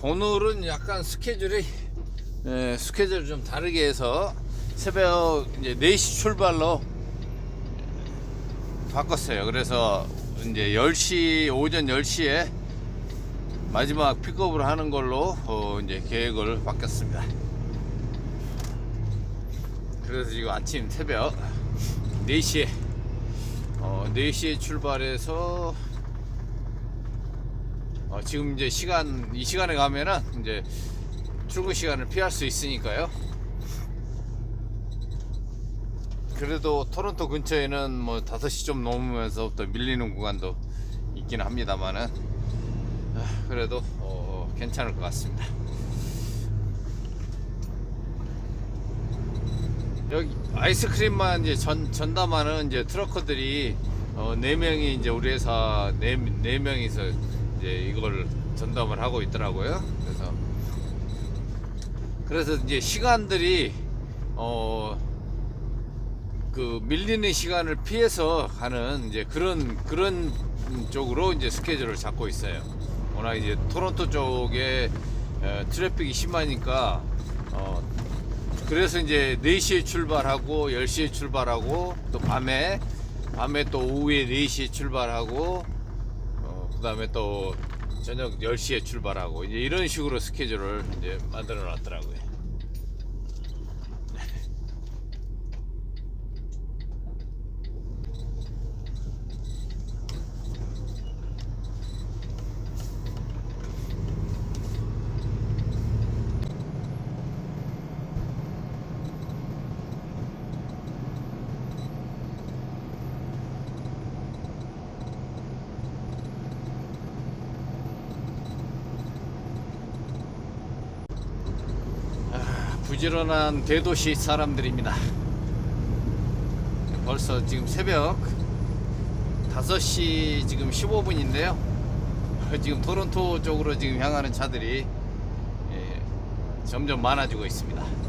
오늘은 약간 스케줄이 스케줄을 좀 다르게 해서 새벽 이제 4시 출발로 바꿨어요. 그래서 이제 10시 오전 10시에 마지막 픽업을 하는 걸로 이제 계획을 바꿨습니다. 그래서 지금 아침 새벽 4시에 4시에 출발해서 지금 이제 이 시간에 가면은 이제 출근 시간을 피할 수 있으니까요. 그래도 토론토 근처에는 뭐 5시 좀 넘으면서부터 밀리는 구간도 있긴 합니다만은 그래도 괜찮을 것 같습니다. 여기 아이스크림만 이제 전담하는 이제 트러커들이 4명이 이제 우리 회사 4명이서 이제 이걸 전담을 하고 있더라고요. 그래서 이제 시간들이 그 밀리는 시간을 피해서 가는 이제 그런 쪽으로 이제 스케줄을 잡고 있어요. 워낙 이제 토론토 쪽에 트래픽이 심하니까 그래서 이제 4시에 출발하고 10시에 출발하고 또 밤에 또 오후에 4시에 출발하고 그 다음에 또 저녁 10시에 출발하고 이제 이런 식으로 스케줄을 이제 만들어 놨더라고요. 부지런한 대도시 사람들입니다. 벌써 지금 새벽 5시 지금 15분인데요. 지금 토론토 쪽으로 지금 향하는 차들이 점점 많아지고 있습니다.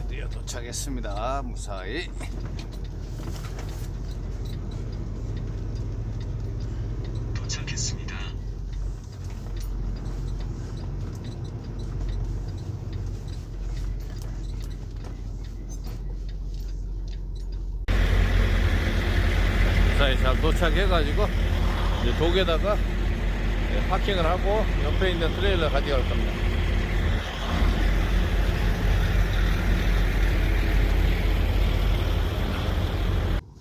드디어 도착했습니다. 무사히. 도착했습니다. 무사히 잘 도착해가지고 이제 독에다가 파킹을 하고 옆에 있는 트레일러 가져갈 겁니다.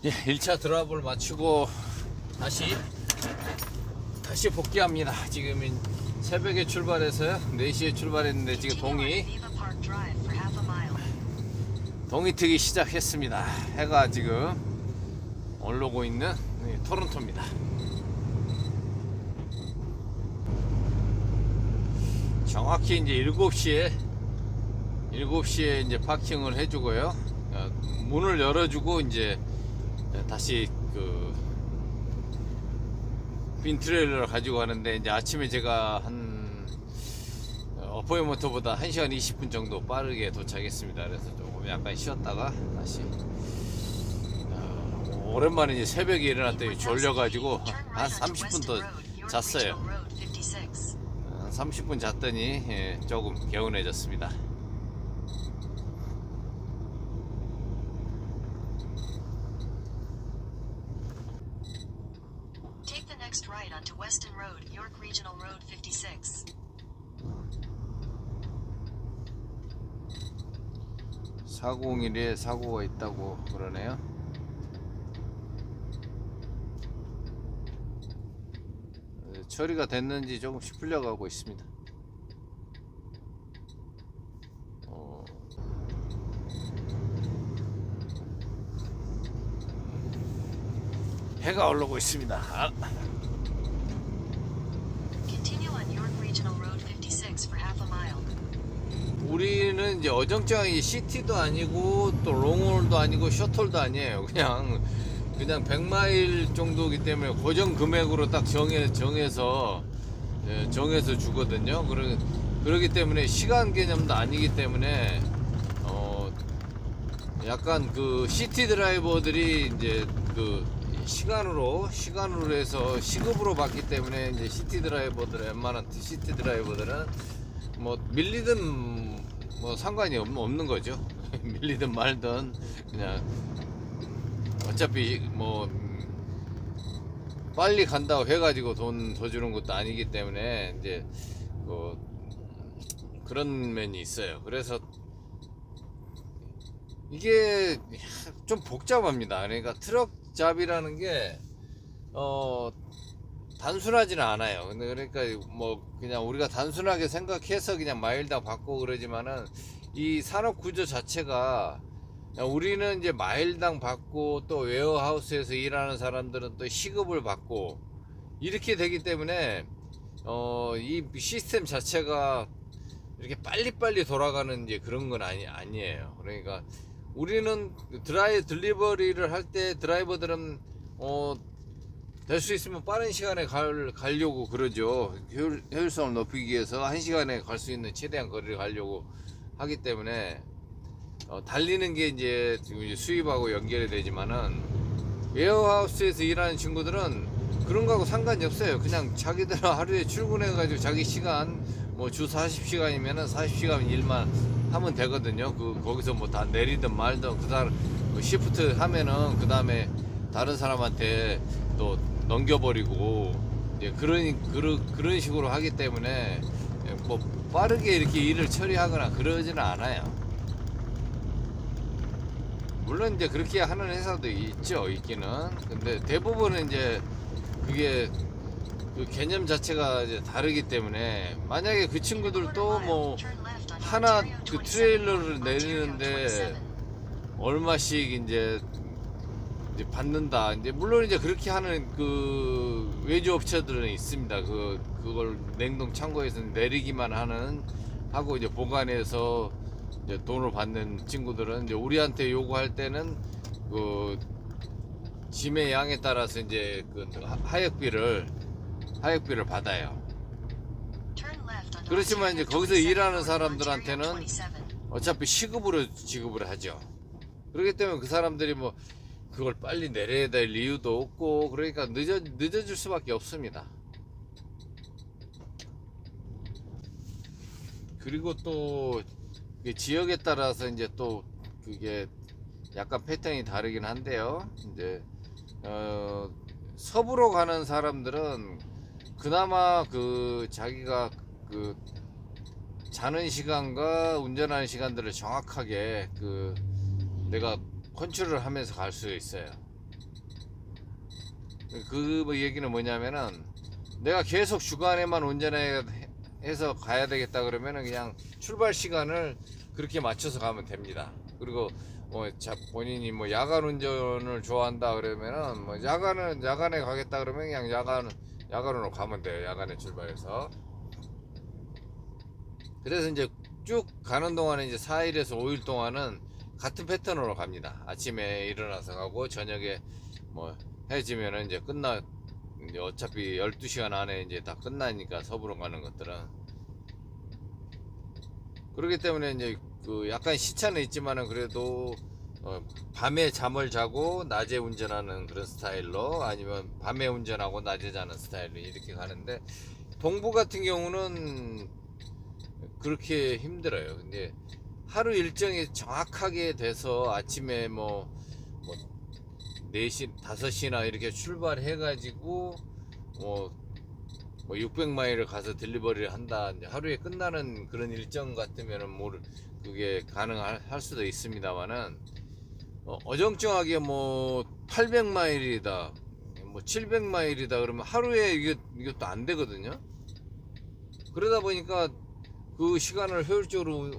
예, 1차 드랍을 마치고 다시 복귀합니다. 지금 새벽에 출발해서요. 4시에 출발했는데 지금 동이 트기 시작했습니다. 해가 지금 올라오고 있는 토론토입니다. 정확히 이제 7시에 이제 파킹을 해주고요. 문을 열어주고 이제 다시 빈 트레일러를 가지고 가는데 이제 아침에 제가 한 어포인먼트보다 1시간 20분 정도 빠르게 도착했습니다. 그래서 조금 약간 쉬었다가 다시 오랜만에 이제 새벽에 일어났더니 졸려가지고 한 30분 더 잤어요. 한 30분 잤더니 조금 개운해졌습니다. Take the next right onto Weston Road, York Regional Road 56. 401에 사고가 있다고 그러네요. 처리가 됐는지 조금씩 풀려가고 있습니다. 해가 올라오고 있습니다. Continue on York Regional Road 56 for half a mile. 우리는 우리는 이제 어정쩡하게 시티도 아니고 또 롱홀도 아니고 셔틀도 아니에요. 그냥 100마일 정도이기 때문에 고정 금액으로 딱 정해서 주거든요. 그러기 때문에 시간 개념도 아니기 때문에 약간 그 시티 드라이버들이 이제 그 시간으로 해서 시급으로 받기 때문에 이제 시티 드라이버들, 웬만한 시티 드라이버들은 뭐 밀리든 뭐 상관이 없는 거죠. 밀리든 말든 그냥 어차피 뭐 빨리 간다고 해가지고 돈 더 주는 것도 아니기 때문에 이제 그런 면이 있어요. 그래서 이게 좀 복잡합니다. 그러니까 트럭 잡이라는 게 단순하지는 않아요. 근데 그러니까 뭐 그냥 우리가 단순하게 생각해서 그냥 마일당 받고 그러지만은 이 산업 구조 자체가 우리는 이제 마일당 받고 또 웨어하우스에서 일하는 사람들은 또 시급을 받고 이렇게 되기 때문에 이 시스템 자체가 이렇게 빨리빨리 돌아가는 이제 그런 건 아니에요. 그러니까 우리는 딜리버리를 할 때 드라이버들은 될 수 있으면 빠른 시간에 가려고 그러죠. 효율성을 높이기 위해서 1시간에 갈 수 있는 최대한 거리를 가려고 하기 때문에 달리는 게 이제 수입하고 연결이 되지만은 웨어하우스에서 일하는 친구들은 그런 거하고 상관이 없어요. 그냥 자기들 하루에 출근해 가지고 자기 시간 뭐 주 40시간이면은 40시간 일만 하면 되거든요. 거기서 뭐 다 내리든 말든 그 시프트 하면은 그 다음에 다른 사람한테 또 넘겨버리고 이제 그런 식으로 하기 때문에 뭐 빠르게 이렇게 일을 처리하거나 그러지는 않아요. 물론 이제 그렇게 하는 회사도 있기는. 근데 대부분은 이제 그게 그 개념 자체가 이제 다르기 때문에 만약에 그 친구들도 뭐 하나 그 트레일러를 내리는데 얼마씩 이제 받는다. 이제 물론 이제 그렇게 하는 그 외주 업체들은 있습니다. 그걸 냉동 창고에서 내리기만 하고 이제 보관해서 이제 돈을 받는 친구들은 이제 우리한테 요구할 때는 그 짐의 양에 따라서 이제 그 하역비를 받아요. 그렇지만 이제 거기서 일하는 사람들한테는 어차피 시급으로 지급을 하죠. 그렇기 때문에 그 사람들이 뭐 그걸 빨리 내려야 될 이유도 없고 그러니까 늦어질 수밖에 없습니다. 그리고 또 지역에 따라서 이제 또 그게 약간 패턴이 다르긴 한데요. 이제 서부로 가는 사람들은 그나마 그 자기가 그 자는 시간과 운전하는 시간들을 정확하게 내가 컨트롤을 하면서 갈 수 있어요. 그 얘기는 뭐냐면은 내가 계속 주간에만 운전해서 가야 되겠다 그러면은 그냥 출발 시간을 그렇게 맞춰서 가면 됩니다. 그리고 본인이 뭐 야간 운전을 좋아한다 그러면은 뭐 야간에 가겠다 그러면 그냥 야간으로 가면 돼요. 야간에 출발해서. 그래서 이제 쭉 가는 동안에 이제 4일에서 5일 동안은 같은 패턴으로 갑니다. 아침에 일어나서 가고 저녁에 뭐 해지면은 이제 이제 어차피 12시간 안에 이제 다 끝나니까 서부로 가는 것들은. 그렇기 때문에 이제 그 약간 시차는 있지만은 그래도 밤에 잠을 자고 낮에 운전하는 그런 스타일로 아니면 밤에 운전하고 낮에 자는 스타일로 이렇게 가는데 동부 같은 경우는 그렇게 힘들어요. 근데 하루 일정이 정확하게 돼서 아침에 뭐 4시, 5시나 이렇게 출발해 가지고 뭐 600마일을 가서 딜리버리를 한다. 이제 하루에 끝나는 그런 일정 같으면은 그게 가능할 수도 있습니다만은 어정쩡하게 뭐 800마일이다, 뭐 700마일이다 그러면 하루에 이것도 안 되거든요. 그러다 보니까 그 시간을 효율적으로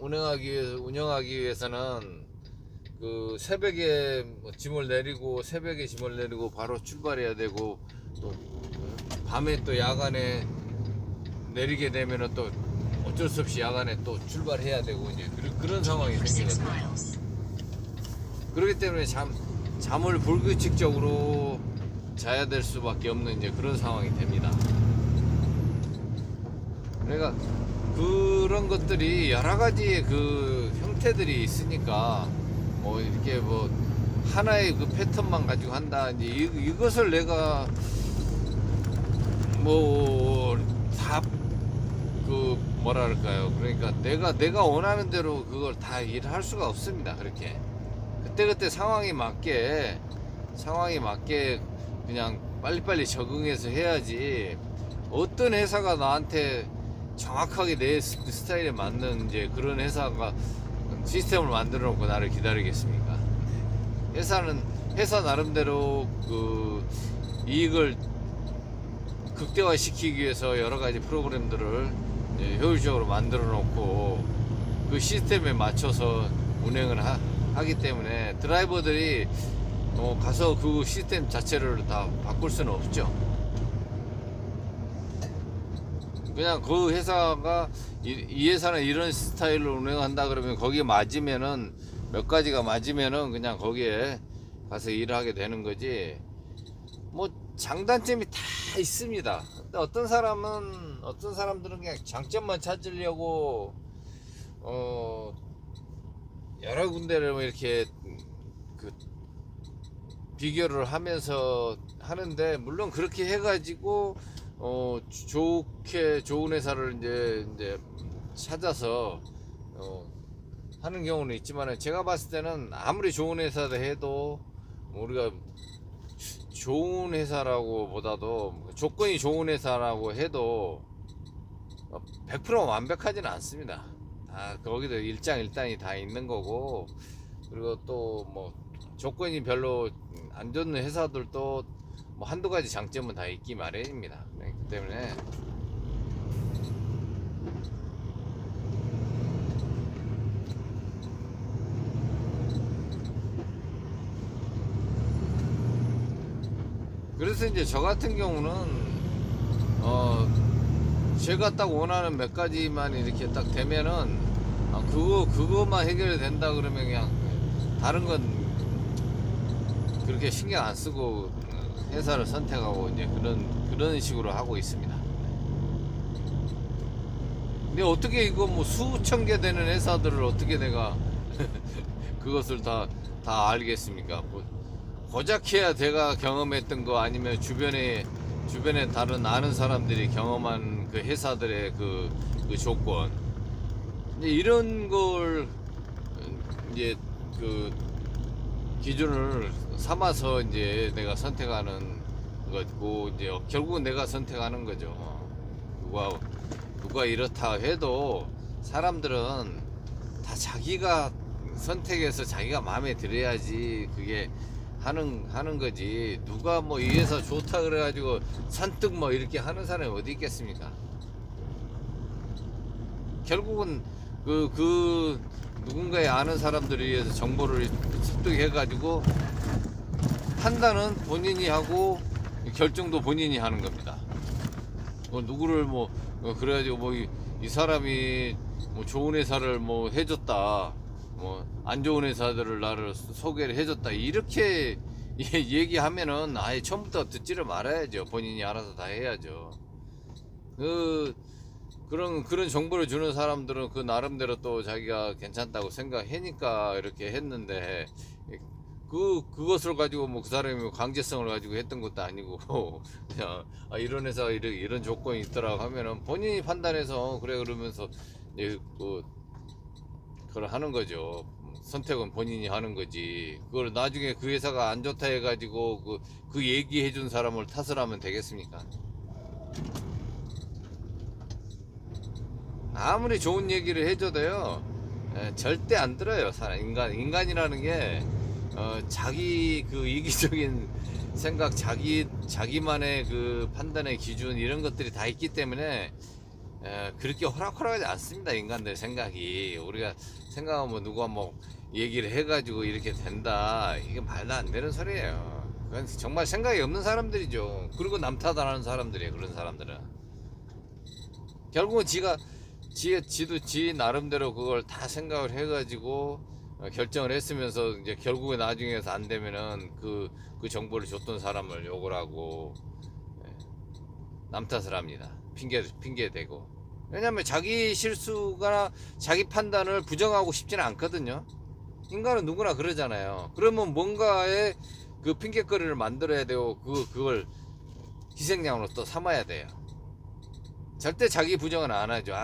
운영하기 위해서는 그 새벽에 짐을 내리고 바로 출발해야 되고 또 밤에 또 야간에 내리게 되면은 또 어쩔 수 없이 야간에 또 출발해야 되고 이제 그런 상황이 For 6 생기거든요. miles. 그렇기 때문에 잠을 불규칙적으로 자야 될 수밖에 없는 이제 그런 상황이 됩니다. 그러니까 그런 것들이 여러 가지의 그 형태들이 있으니까 뭐 이렇게 뭐 하나의 그 패턴만 가지고 한다 이제 이것을 내가 뭐 다 그 뭐라 그럴까요? 그러니까 내가 원하는 대로 그걸 다 일할 수가 없습니다. 그렇게 그때 상황에 맞게 그냥 빨리빨리 적응해서 해야지. 어떤 회사가 나한테 정확하게 내 스타일에 맞는 이제 그런 회사가 시스템을 만들어 놓고 나를 기다리겠습니까? 회사 나름대로 그 이익을 극대화시키기 위해서 여러 가지 프로그램들을 효율적으로 만들어 놓고 그 시스템에 맞춰서 운행을 하기 때문에 드라이버들이 가서 그 시스템 자체를 다 바꿀 수는 없죠. 그냥 그 회사가 이 회사는 이런 스타일로 운행한다 그러면 거기에 맞으면은 몇 가지가 맞으면은 그냥 거기에 가서 일을 하게 되는 거지. 뭐 장단점이 다 있습니다. 근데 어떤 사람들은 그냥 장점만 찾으려고 여러 군데를 뭐 이렇게 그 비교를 하면서 하는데, 물론 그렇게 해가지고 좋은 회사를 이제 찾아서 하는 경우는 있지만, 제가 봤을 때는 아무리 좋은 회사다 해도 우리가 좋은 회사라고 보다도 조건이 좋은 회사라고 해도 100% 완벽하지는 않습니다. 거기도 일장일단이 다 있는 거고, 그리고 또 뭐 조건이 별로 안 좋은 회사들도 뭐 한두 가지 장점은 다 있기 마련입니다. 그렇기 때문에 그래서 이제 저 같은 경우는 제가 딱 원하는 몇 가지만 이렇게 딱 되면은 그거만 해결이 된다 그러면 그냥 다른 건 그렇게 신경 안 쓰고 회사를 선택하고 이제 그런 식으로 하고 있습니다. 근데 어떻게 이거 뭐 수천 개 되는 회사들을 어떻게 내가 그것을 다 알겠습니까? 뭐 고작해야 내가 경험했던 거 아니면 주변에 다른 아는 사람들이 경험한 그 회사들의 그 조건, 이제 이런 걸 이제 그 기준을 삼아서 이제 내가 선택하는 거고, 이제 결국은 내가 선택하는 거죠. 누가 이렇다 해도 사람들은 다 자기가 선택해서 자기가 마음에 들어야지 그게 하는 거지. 누가 뭐 이 회사 좋다 그래가지고 선뜻 뭐 이렇게 하는 사람이 어디 있겠습니까? 결국은 그 누군가의 아는 사람들에 의해서 정보를 습득해가지고 판단은 본인이 하고 결정도 본인이 하는 겁니다. 누구를 뭐 그래가지고 뭐 이 사람이 뭐 좋은 회사를 뭐 해줬다, 뭐 안 좋은 회사들을 나를 소개를 해줬다, 이렇게 얘기하면은 아예 처음부터 듣지를 말아야죠. 본인이 알아서 다 해야죠. 그런 정보를 주는 사람들은 그 나름대로 또 자기가 괜찮다고 생각하니까 이렇게 했는데, 그것을 가지고 뭐 그 사람이 강제성을 가지고 했던 것도 아니고 그냥 이런 회사가 이런 조건이 있더라고 하면은 본인이 판단해서 그래 그러면서 이제 그걸 하는 거죠. 선택은 본인이 하는 거지. 그걸 나중에 그 회사가 안 좋다 해가지고 그 얘기해 준 사람을 탓을 하면 되겠습니까? 아무리 좋은 얘기를 해줘도요, 절대 안 들어요. 인간이라는 게 자기 그 이기적인 생각, 자기만의 그 판단의 기준, 이런 것들이 다 있기 때문에 그렇게 호락호락하지 않습니다. 인간들 생각이. 우리가 생각하면 누가 뭐 얘기를 해가지고 이렇게 된다, 이게 말도 안 되는 소리예요. 그건 정말 생각이 없는 사람들이죠. 그리고 남 탓하는 사람들이에요. 그런 사람들은 결국은 지가 지도 지 나름대로 그걸 다 생각을 해가지고 결정을 했으면서 이제 결국에 나중에서 안 되면은 그 정보를 줬던 사람을 욕을 하고 남 탓을 합니다. 핑계 대고. 왜냐면 자기 실수가 자기 판단을 부정하고 싶지는 않거든요. 인간은 누구나 그러잖아요. 그러면 뭔가의 그 핑계거리를 만들어야 되고 그걸 희생양으로 또 삼아야 돼요. 절대 자기 부정은 안 하죠.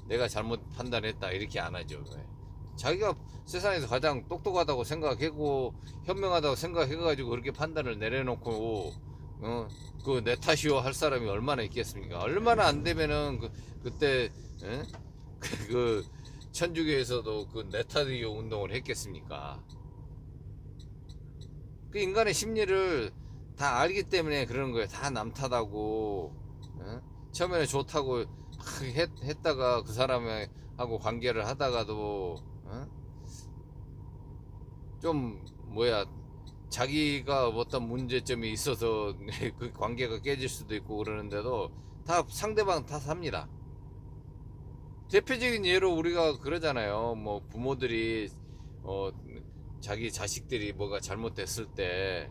내가 잘못 판단했다 이렇게 안 하죠. 자기가 세상에서 가장 똑똑하다고 생각하고 현명하다고 생각해가지고 그렇게 판단을 내려놓고 그 내 탓이요 할 사람이 얼마나 있겠습니까? 얼마나 안 되면은 그때 그 천주교에서도 그 내 탓이요 운동을 했겠습니까? 그 인간의 심리를 다 알기 때문에 그러는 거예요. 다 남 탓하고 처음에는 좋다고 했다가 그 사람하고 관계를 하다가도 좀 자기가 어떤 문제점이 있어서 그 관계가 깨질 수도 있고 그러는데도 다 상대방 탓합니다. 대표적인 예로 우리가 그러잖아요. 뭐 부모들이 자기 자식들이 뭐가 잘못됐을 때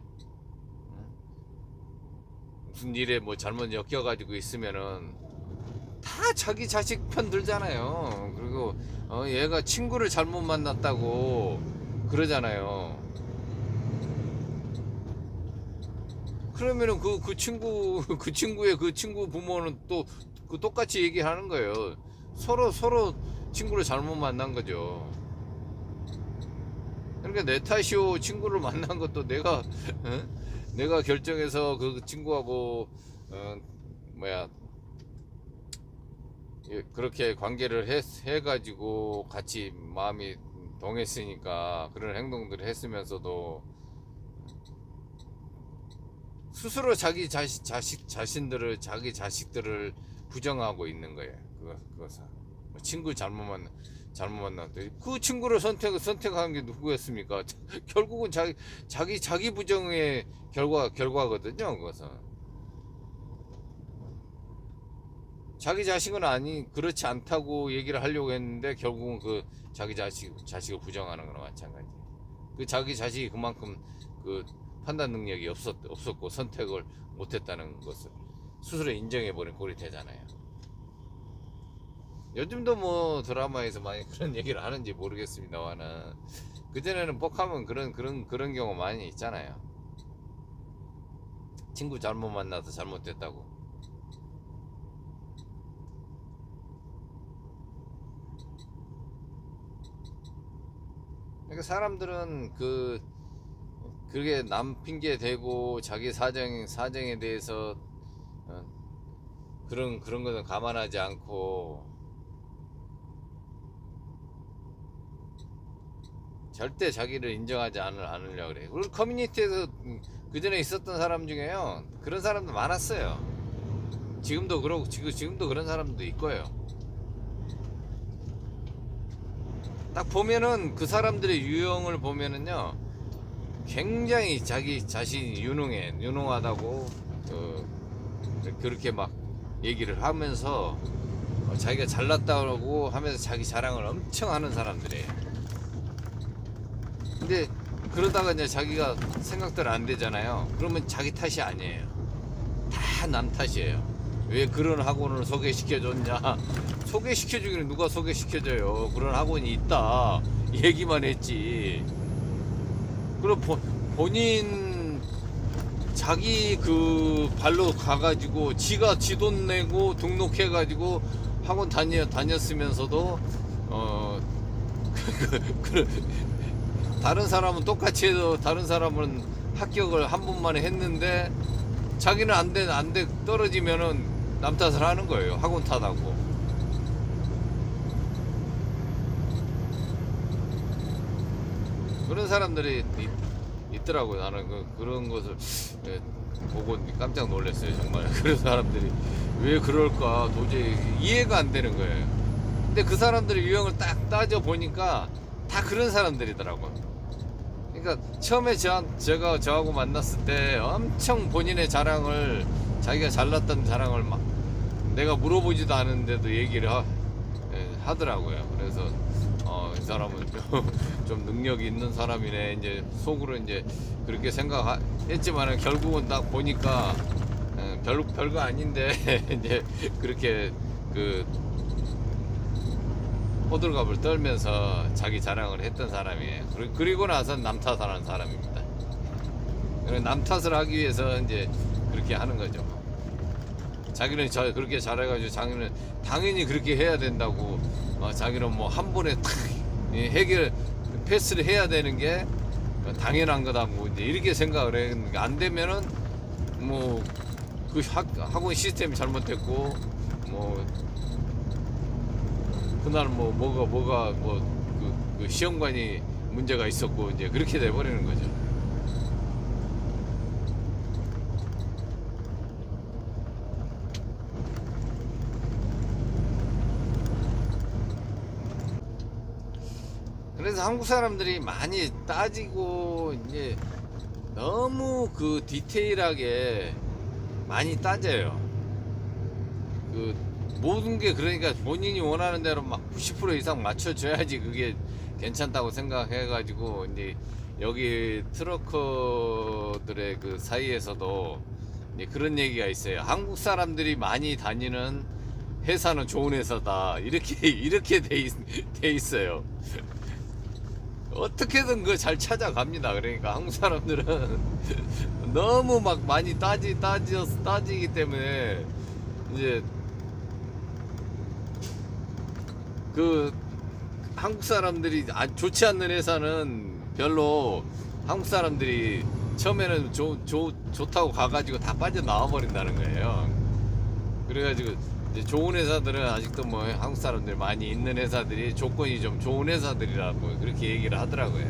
무슨 일에 뭐 잘못 엮여가지고 있으면은 다 자기 자식 편 들잖아요. 그리고 얘가 친구를 잘못 만났다고 그러잖아요. 그러면은 그 친구의 그 친구 부모는 또 그 똑같이 얘기하는 거예요. 서로 친구를 잘못 만난 거죠. 그러니까 내 탓이요 친구를 만난 것도 내가 결정해서 그 친구하고 그렇게 관계를 해가지고 같이 마음이 동했으니까 그런 행동들을 했으면서도 스스로 자기 자신들을 자기 자식들을 부정하고 있는 거예요. 그것은 친구 잘못 만났대. 그 친구를 선택한 게 누구였습니까? 결국은 자기 부정의 결과거든요. 그것은 자기 자식은 그렇지 않다고 얘기를 하려고 했는데 결국은 그 자기 자식을 부정하는 거나 마찬가지. 그 자기 자식이 그만큼 그 판단 능력이 없었고 선택을 못했다는 것을 스스로 인정해버린 꼴이 되잖아요. 요즘도 뭐 드라마에서 많이 그런 얘기를 하는지 모르겠습니다만은 그전에는 뻑하면 그런 경우 많이 있잖아요. 친구 잘못 만나서 잘못됐다고. 그러니까 사람들은 그게 남 핑계 대고 자기 사정에 대해서 그런 것은 감안하지 않고 절대 자기를 인정하지 않으려고 그래요. 우리 커뮤니티에서 그 전에 있었던 사람 중에요 그런 사람도 많았어요. 지금도 그러고 지금도 그런 사람도 있고요. 딱 보면은 그 사람들의 유형을 보면은요 굉장히 자기 자신이 유능하다고 그렇게 막 얘기를 하면서 자기가 잘났다고 하면서 자기 자랑을 엄청 하는 사람들이에요. 근데 그러다가 이제 자기가 생각대로 안 되잖아요. 그러면 자기 탓이 아니에요. 다 남 탓이에요. 왜 그런 학원을 소개시켜줬냐? 소개시켜주기는 누가 소개시켜줘요? 그런 학원이 있다 얘기만 했지. 그럼 본인 자기 그 발로 가가지고 지가 지 돈 내고 등록해가지고 학원 다녔으면서도 다른 사람은 똑같이 해도 다른 사람은 합격을 한 번만에 했는데 자기는 안 돼 떨어지면은 남 탓을 하는 거예요. 학원 탓하고. 그런 사람들이 있더라고요. 나는 그런 것을 보고 깜짝 놀랐어요. 정말. 그런 사람들이 왜 그럴까 도저히 이해가 안 되는 거예요. 근데 그 사람들의 유형을 딱 따져 보니까 다 그런 사람들이더라고요. 그러니까 처음에 제가 저하고 만났을 때 엄청 본인의 자랑을 자기가 잘났다는 자랑을 막 내가 물어보지도 않았는데도 얘기를 하더라고요. 그래서 이 사람은 좀 능력이 있는 사람이네 이제 속으로 이제 그렇게 생각했지만은 결국은 딱 보니까 별거 아닌데 이제 그렇게 그 호들갑을 떨면서 자기 자랑을 했던 사람이에요. 그리고 나서 남 탓하는 사람입니다. 남 탓을 하기 위해서 이제 그렇게 하는 거죠. 자기는 그렇게 잘해가지고 자기는 당연히 그렇게 해야 된다고 자기는 뭐 한 번에 탁 해결 패스를 해야 되는 게 당연한 거다고 이제 이렇게 생각을 해. 안 되면은 뭐 그 학원 시스템이 잘못됐고 뭐 그날 뭐가 그 시험관이 문제가 있었고 이제 그렇게 돼 버리는 거죠. 그래서 한국 사람들이 많이 따지고 이제 너무 그 디테일하게 많이 따져요. 그 모든 게 그러니까 본인이 원하는 대로 막 90% 이상 맞춰줘야지 그게 괜찮다고 생각해가지고 이제 여기 트러커들의 그 사이에서도 이제 그런 얘기가 있어요. 한국 사람들이 많이 다니는 회사는 좋은 회사다 이렇게 돼 있어요. 어떻게든 그 잘 찾아갑니다. 그러니까 한국 사람들은 너무 막 많이 따지기 때문에 이제 그 한국 사람들이 좋지 않는 회사는 별로 한국 사람들이 처음에는 좋다고 가가지고 다 빠져나와 버린다는 거예요. 그래가지고 이제 좋은 회사들은 아직도 뭐 한국 사람들 많이 있는 회사들이 조건이 좀 좋은 회사들이라고 그렇게 얘기를 하더라고요.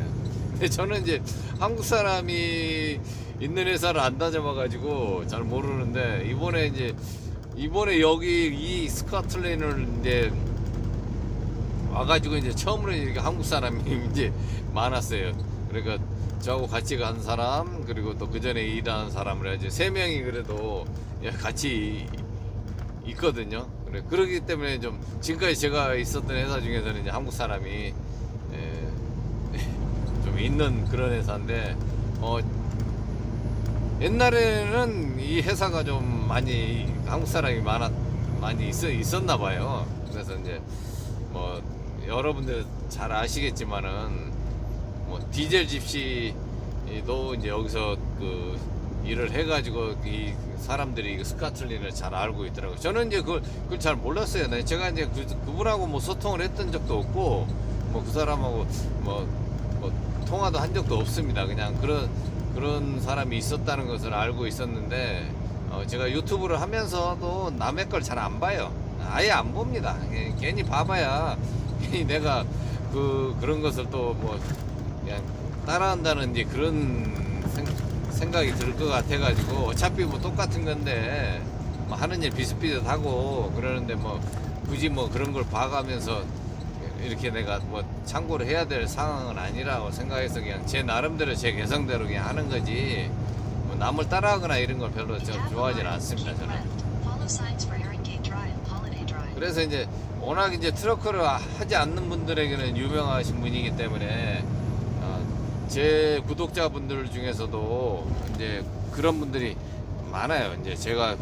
근데 저는 이제 한국 사람이 있는 회사를 안 다녀봐가지고 잘 모르는데 이번에 여기 이 스코틀랜드를 이제 와가지고 이제 처음으로 이렇게 한국 사람이 이제 많았어요. 그러니까 저하고 같이 간 사람 그리고 또 그 전에 일하는 사람을 이제 3명이 그래도 같이 있거든요. 그러기 때문에 좀 지금까지 제가 있었던 회사 중에서는 이제 한국 사람이 좀 있는 그런 회사인데 옛날에는 이 회사가 좀 많이 한국 사람이 많이 있었나 봐요. 그래서 이제 뭐 여러분들 잘 아시겠지만은 뭐 디젤 집시도 이제 여기서 그 일을 해가지고 이 사람들이 스코틀랜드를 잘 알고 있더라고요. 저는 이제 그걸 잘 몰랐어요. 제가 이제 그분하고 뭐 소통을 했던 적도 없고 뭐 그 사람하고 뭐 통화도 한 적도 없습니다. 그냥 그런 사람이 있었다는 것을 알고 있었는데 제가 유튜브를 하면서도 남의 걸 잘 안 봐요. 아예 안 봅니다. 괜히 봐봐야 괜히 내가 그런 것을 또 뭐 그냥 따라한다는 이제 그런 생각이 들 것 같아가지고 어차피 뭐 똑같은 건데 뭐 하는 일 비슷비슷하고 그러는데 뭐 굳이 뭐 그런 걸 봐가면서 이렇게 내가 뭐 참고를 해야 될 상황은 아니라고 생각해서 그냥 제 나름대로 제 개성대로 그냥 하는 거지 뭐 남을 따라하거나 이런 걸 별로 좋아하지는 않습니다. 저는. 그래서 이제 워낙 이제 트러커를 하지 않는 분들에게는 유명하신 분이기 때문에 제 구독자분들 중에서도 이제 그런 분들이 많아요. 이제 제가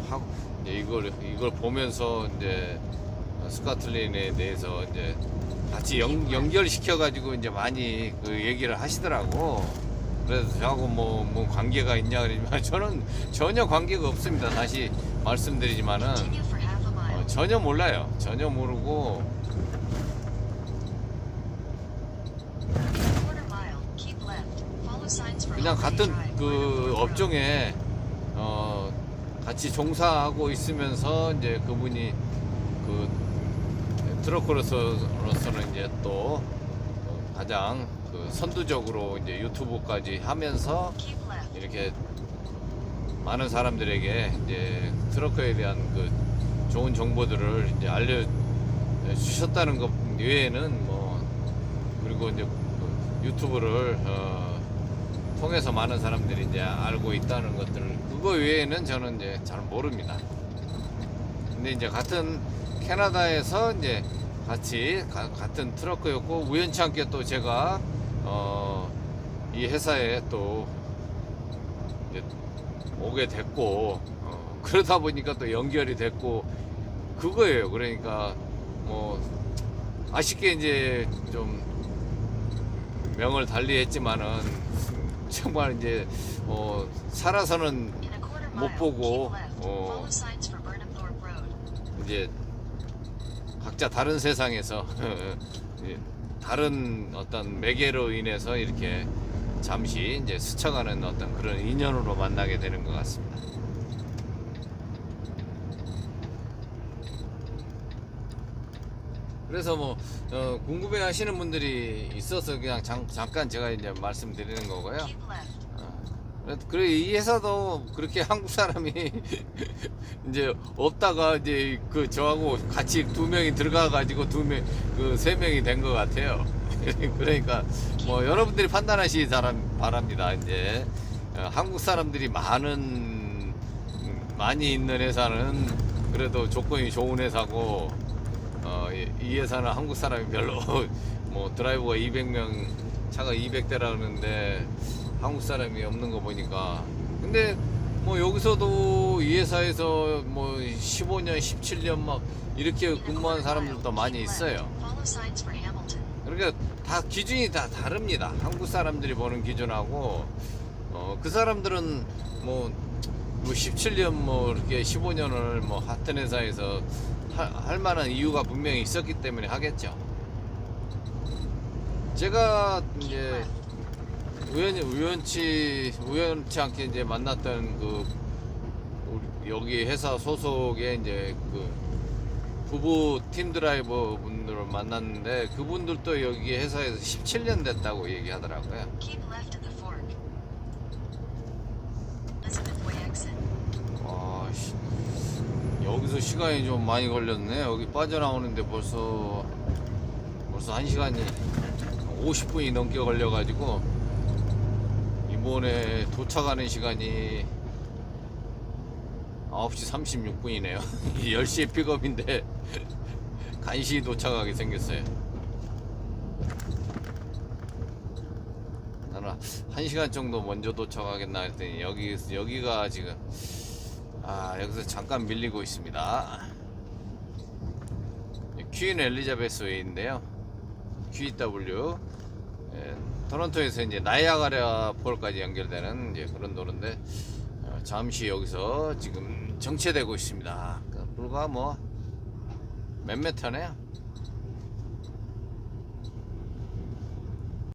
이제 이걸 보면서 이제 스코틀랜드에 대해서 이제 같이 연결시켜 가지고 이제 많이 그 얘기를 하시더라고. 그래서 저하고 뭐 관계가 있냐 그러지만 저는 전혀 관계가 없습니다. 다시 말씀드리지만은 전혀 몰라요. 전혀 모르고 그냥 같은 그 업종에 같이 종사하고 있으면서 이제 그분이 그 트러커로서는 이제 또 가장 그 선두적으로 이제 유튜브까지 하면서 이렇게 많은 사람들에게 이제 트러커에 대한 그 좋은 정보들을 이제 알려주셨다는 것 외에는 뭐 그리고 이제 그 유튜브를 통해서 많은 사람들이 이제 알고 있다는 것들 그거 외에는 저는 이제 잘 모릅니다. 근데 이제 같은 캐나다에서 이제 같이 같은 트럭이었고, 우연치 않게 또 제가 이 회사에 또 이제 오게 됐고, 그러다 보니까 또 연결이 됐고 그거예요. 그러니까 뭐 아쉽게 이제 좀 명을 달리했지만은 정말 이제 살아서는 In a quarter 못 mile, 보고 keep left. Follow signs for Burnham Thorpe Road. 이제 각자 다른 세상에서 예, 다른 어떤 매개로 인해서 이렇게 잠시 이제 스쳐가는 어떤 그런 인연으로 만나게 되는 것 같습니다. 그래서 뭐 궁금해 하시는 분들이 있어서 그냥 잠깐 제가 이제 말씀드리는 거고요. Keep left. 그래, 이 회사도 그렇게 한국 사람이 이제 없다가 이제 그 저하고 같이 두 명이 들어가 가지고 세 명이 된 것 같아요. 그러니까 뭐 여러분들이 판단하시기 바랍니다. 이제 한국 사람들이 많이 있는 회사는 그래도 조건이 좋은 회사고, 이 회사는 한국 사람이 별로 뭐 드라이버가 200명, 차가 200대라 그러는데 한국 사람이 없는 거 보니까. 근데 뭐 여기서도 이 회사에서 뭐 15년, 17년 막 이렇게 In a 근무한 quarter 사람들도 mile, 많이 keep left. 있어요. Follow signs for Hamilton. 그러니까 다 기준이 다 다릅니다. 한국 사람들이 보는 기준하고, 그 사람들은 뭐 17년 뭐 이렇게 15년을 뭐 같은 회사에서 할 만한 이유가 분명히 있었기 때문에 하겠죠. 제가 이제 우연치 않게 이제 만났던 우리 여기 회사 소속의 이제 그 부부 팀 드라이버 분들을 만났는데, 그분들도 여기 회사에서 17년 됐다고 얘기하더라고요. Keep left at the fork. Elizabeth Way exit. 여기서 시간이 좀 많이 걸렸네. 여기 빠져나오는데 벌써 1시간이 50분이 넘게 걸려가지고 이번에 도착하는 시간이 9시 36분이네요. 10시에 픽업인데 간신히 도착하게 생겼어요. 나는 1시간 정도 먼저 도착하겠나 했더니 여기가 지금 여기서 잠깐 밀리고 있습니다. 퀸 엘리자베스 웨이인데요. QEW. 토론토에서 이제 나이아가라 폴까지 연결되는 이제 그런 도로인데, 잠시 여기서 지금 정체되고 있습니다. 불과 뭐 몇 메터네요.